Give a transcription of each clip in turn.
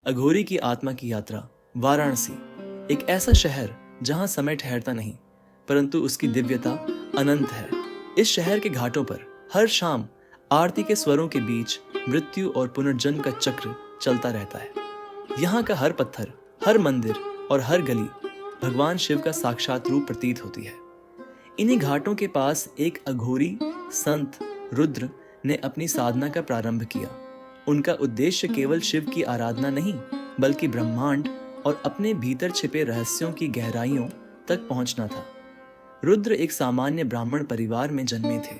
अघोरी की आत्मा की यात्रा। वाराणसी एक ऐसा शहर जहां समय ठहरता नहीं, परंतु उसकी दिव्यता अनंत है। इस शहर के घाटों पर हर शाम आरती के स्वरों के बीच मृत्यु और पुनर्जन्म का चक्र चलता रहता है। यहाँ का हर पत्थर, हर मंदिर और हर गली भगवान शिव का साक्षात रूप प्रतीत होती है। इन्हीं घाटों के पास एक अघोरी संत रुद्र ने अपनी साधना का प्रारंभ किया। उनका उद्देश्य केवल शिव की आराधना नहीं, बल्कि ब्रह्मांड और अपने भीतर छिपे रहस्यों की गहराइयों तक पहुंचना था। रुद्र एक सामान्य ब्राह्मण परिवार में जन्मे थे।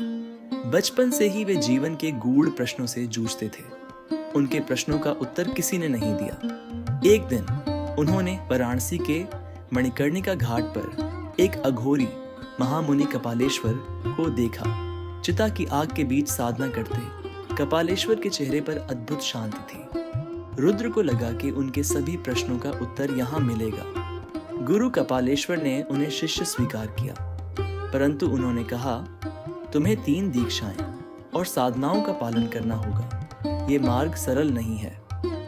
बचपन से ही वे जीवन के गूढ़ प्रश्नों से जूझते थे। उनके प्रश्नों का उत्तर किसी ने नहीं दिया। एक दिन उन्होंने वाराणसी के मणिकर्णिका घाट पर एक अघोरी महामुनि कपालेश्वर को देखा। चिता की आग के बीच साधना करते कपालेश्वर के चेहरे पर अद्भुत शांति थी। रुद्र को लगा कि उनके सभी प्रश्नों का उत्तर यहाँ मिलेगा। गुरु कपालेश्वर ने उन्हें शिष्य स्वीकार किया, परंतु उन्होंने कहा, तुम्हें 3 दीक्षाएं और साधनाओं का पालन करना होगा। ये मार्ग सरल नहीं है।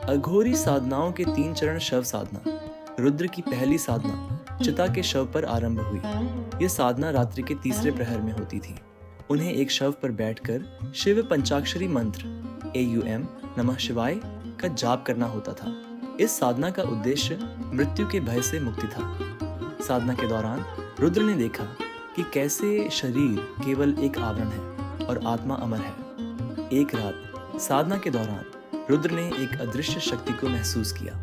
अघोरी साधनाओं के 3 चरण शव साधना। रुद्र की पहली साधना चिता के शव पर आरंभ हुई। यह साधना रात्रि के तीसरे प्रहर में होती थी। उन्हें एक शव पर बैठकर शिव पंचाक्षरी मंत्र AUM नमः शिवाय का जाप करना होता था। इस साधना का उद्देश्य मृत्यु के भय से मुक्ति था। साधना के दौरान रुद्र ने देखा कि कैसे शरीर केवल एक आवरण है और आत्मा अमर है। एक रात साधना के दौरान रुद्र ने एक अदृश्य शक्ति को महसूस किया।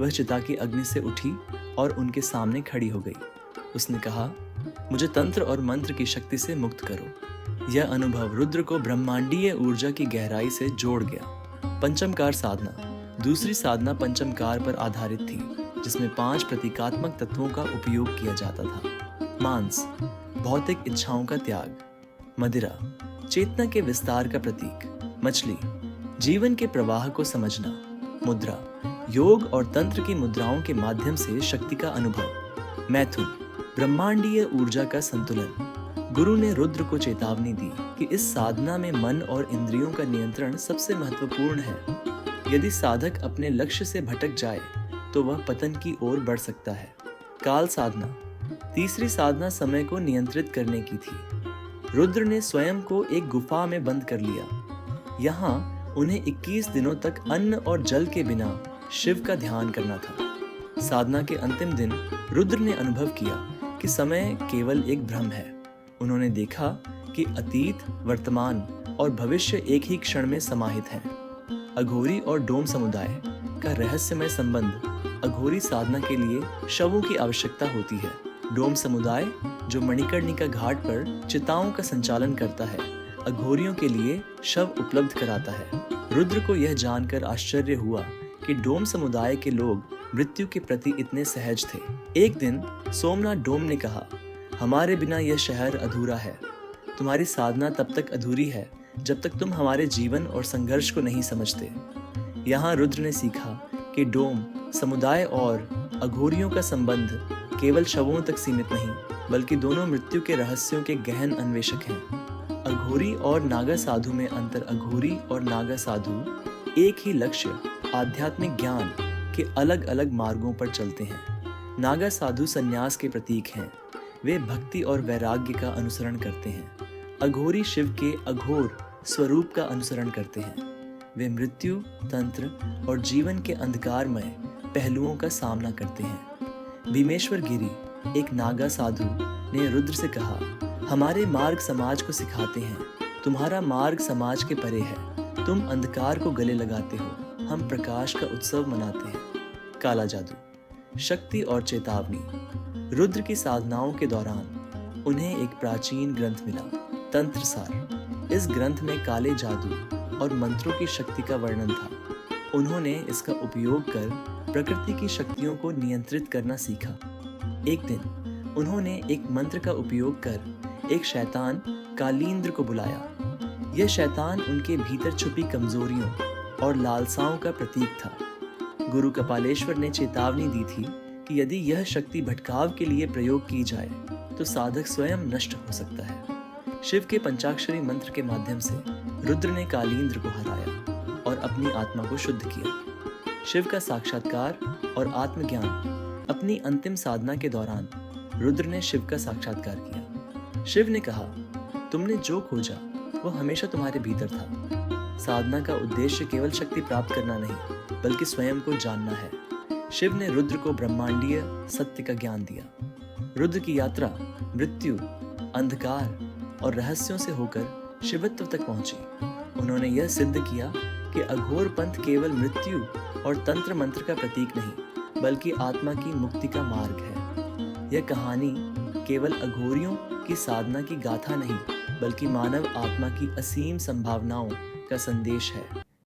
वह चिता की अग्नि से उठी और उनके सामने खड़ी हो गई। उसने कहा, मुझे तंत्र और मंत्र की शक्ति से मुक्त करो। यह अनुभव रुद्र को ब्रह्मांडीय ऊर्जा की गहराई से जोड़ गया। पंचमकार साधना। दूसरी साधना पंचमकार पर आधारित थी, जिसमें 5 प्रतीकात्मक तत्वों का उपयोग किया जाता था। मांस, भौतिक इच्छाओं का त्याग। मदिरा, चेतना के विस्तार का प्रतीक। मछली, जीवन के प्रवाह को समझना। मुद्रा, योग और तंत्र की मुद्राओं के माध्यम से शक्ति का अनुभव। मैथुन, ब्रह्मांडीय ऊर्जा का संतुलन। गुरु ने रुद्र को चेतावनी दी कि इस साधना में मन और इंद्रियों का नियंत्रण सबसे महत्वपूर्ण है। यदि साधक अपने लक्ष्य से भटक जाए तो वह पतन की ओर बढ़ सकता है। काल साधना। तीसरी साधना समय को नियंत्रित करने की थी। रुद्र ने स्वयं को एक गुफा में बंद कर लिया। यहाँ उन्हें 21 दिनों तक अन्न और जल के बिना शिव का ध्यान करना था। साधना के अंतिम दिन रुद्र ने अनुभव किया कि समय केवल एक भ्रम है। उन्होंने देखा कि अतीत, वर्तमान और भविष्य एक ही क्षण में समाहित हैं। अघोरी और डोम समुदाय का रहस्यमय संबंध। अघोरी साधना के लिए शवों की आवश्यकता होती है। डोम समुदाय, जो मणिकर्णिका घाट पर चिताओं का संचालन करता है, अघोरियों के लिए शव उपलब्ध कराता है। रुद्र को यह जानकर आश्चर्य हुआ कि डोम समुदाय के लोग मृत्यु के प्रति इतने सहज थे। एक दिन सोमनाथ डोम ने कहा, हमारे बिना यह शहर अधूरा है। तुम्हारी साधना तब तक अधूरी है जब तक तुम हमारे जीवन और संघर्ष को नहीं समझते। यहाँ रुद्र ने सीखा कि डोम समुदाय और अघोरियों का संबंध केवल शवों तक सीमित नहीं, बल्कि दोनों मृत्यु के रहस्यों के गहन अन्वेषक हैं। अघोरी और नागा साधु में अंतर। अघोरी और नागा साधु एक ही लक्ष्य, आध्यात्मिक ज्ञान के अलग अलग मार्गों पर चलते हैं। नागा साधु संन्यास के प्रतीक हैं। वे भक्ति और वैराग्य का अनुसरण करते हैं। अघोरी शिव के अघोर स्वरूप का अनुसरण करते हैं। वे मृत्यु, तंत्र और जीवन के अंधकारमय पहलुओं का सामना करते हैं। भीमेश्वर गिरी, एक नागा साधु, ने रुद्र से कहा, हमारे मार्ग समाज को सिखाते हैं। तुम्हारा मार्ग समाज के परे है। तुम अंधकार को गले लगाते हो, हम प्रकाश का उत्सव मनाते हैं। काला जादू, शक्ति और चेतावनी। रुद्र की साधनाओं के दौरान उन्हें एक प्राचीन ग्रंथ मिला, तंत्र सार। इस ग्रंथ में काले जादू और मंत्रों की शक्ति का वर्णन था। उन्होंने इसका उपयोग कर प्रकृति की शक्तियों को नियंत्रित करना सीखा। एक दिन उन्होंने एक मंत्र का उपयोग कर एक शैतान कालींद्र को बुलाया। यह शैतान उनके भीतर छुपी कमजोरियों और लालसाओं का प्रतीक था। गुरु कपालेश्वर ने चेतावनी दी थी कि यदि यह शक्ति भटकाव के लिए प्रयोग की जाए तो साधक स्वयं नष्ट हो सकता है। शिव के पंचाक्षरी मंत्र के माध्यम से रुद्र ने कालींद्र को हराया और अपनी आत्मा को शुद्ध किया। शिव का साक्षात्कार और आत्मज्ञान। अपनी अंतिम साधना के दौरान रुद्र ने शिव का साक्षात्कार किया। शिव ने कहा, तुमने जो खोजा वो हमेशा तुम्हारे भीतर था। साधना का उद्देश्य केवल शक्ति प्राप्त करना नहीं, बल्कि स्वयं को जानना है। शिव ने रुद्र को ब्रह्मांडीय सत्य का ज्ञान दिया। रुद्र की यात्रा मृत्यु, अंधकार और रहस्यों से होकर शिवत्व तक पहुंची। उन्होंने यह सिद्ध किया कि अघोर पंथ केवल मृत्यु और तंत्र मंत्र का प्रतीक नहीं, बल्कि आत्मा की मुक्ति का मार्ग है। यह कहानी केवल अघोरियों की साधना की गाथा नहीं, बल्कि मानव आत्मा की असीम संभावनाओं का संदेश है।